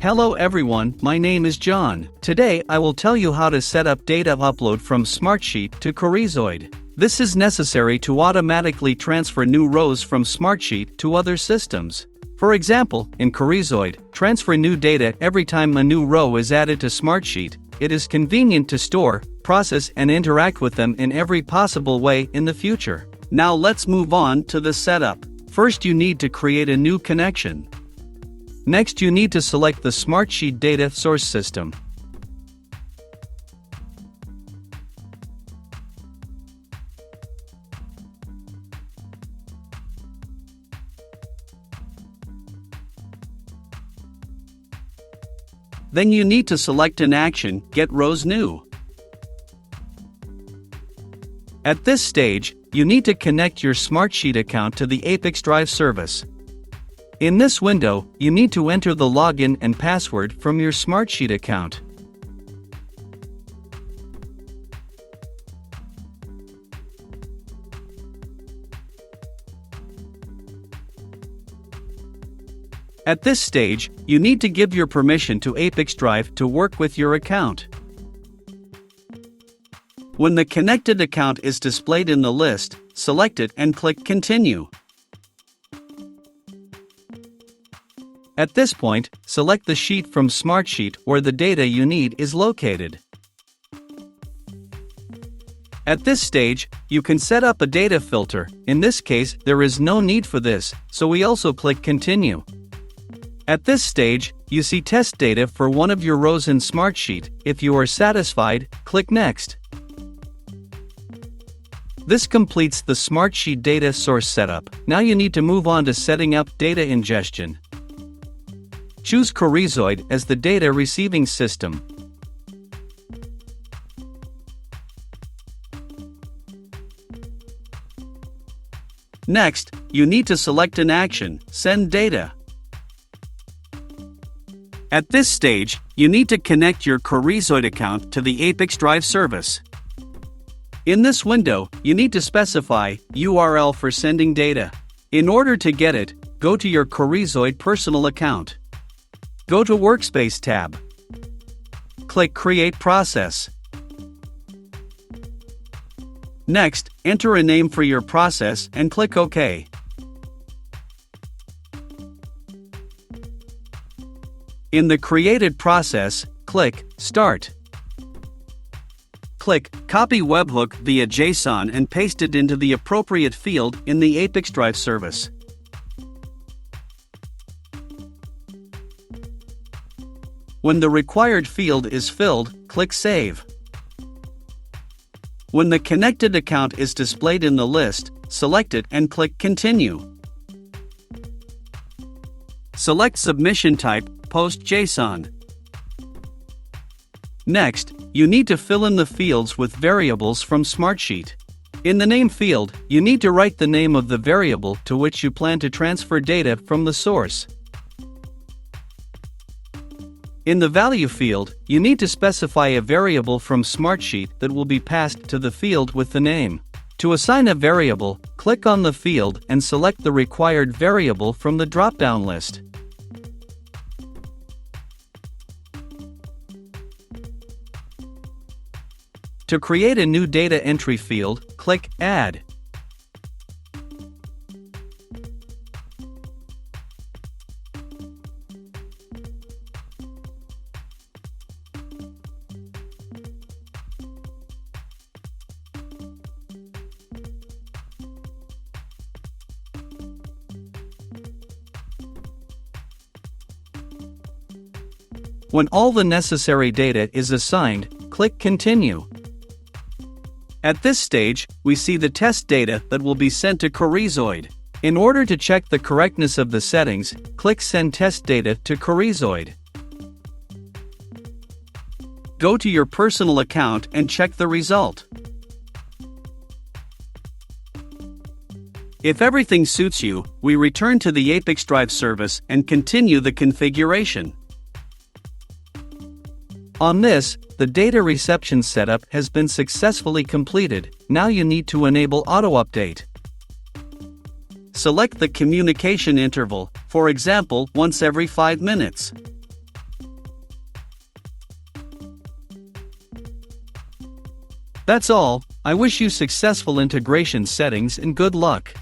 Hello everyone, my name is John. Today I will tell you how to set up data upload from Smartsheet to Corezoid. This is necessary to automatically transfer new rows from Smartsheet to other systems. For example, in Corezoid, transfer new data every time a new row is added to Smartsheet. It is convenient to store, process and interact with them in every possible way in the future. Now let's move on to the setup. First you need to create a new connection. Next you need to select the Smartsheet data source system. Then you need to select an action, Get Rows New. At this stage, you need to connect your Smartsheet account to the ApiX-Drive service. In this window, you need to enter the login and password from your Smartsheet account. At this stage, you need to give your permission to ApiX-Drive to work with your account. When the connected account is displayed in the list, select it and click Continue. At this point, select the sheet from Smartsheet where the data you need is located. At this stage, you can set up a data filter. In this case, there is no need for this, so we also click Continue. At this stage, you see test data for one of your rows in Smartsheet. If you are satisfied, click Next. This completes the Smartsheet data source setup. Now you need to move on to setting up data ingestion. Choose Corezoid as the data receiving system. Next, you need to select an action, Send Data. At this stage, you need to connect your Corezoid account to the ApiX-Drive service. In this window, you need to specify URL for sending data. In order to get it, go to your Corezoid personal account. Go to Workspace tab. Click Create Process. Next, enter a name for your process and click OK. In the created process, click Start. Click Copy Webhook via JSON and paste it into the appropriate field in the ApiX-Drive service. When the required field is filled, click Save. When the connected account is displayed in the list, select it and click Continue. Select Submission Type, PostJSON. Next, you need to fill in the fields with variables from Smartsheet. In the Name field, you need to write the name of the variable to which you plan to transfer data from the source. In the Value field, you need to specify a variable from Smartsheet that will be passed to the field with the name. To assign a variable, click on the field and select the required variable from the drop-down list. To create a new data entry field, click Add. When all the necessary data is assigned, click Continue. At this stage, we see the test data that will be sent to Corezoid. In order to check the correctness of the settings, click Send Test Data to Corezoid. Go to your personal account and check the result. If everything suits you, we return to the ApiX-Drive service and continue the configuration. On this, the data reception setup has been successfully completed. Now you need to enable auto-update. Select the communication interval, for example, once every 5 minutes. That's all. I wish you successful integration settings and good luck.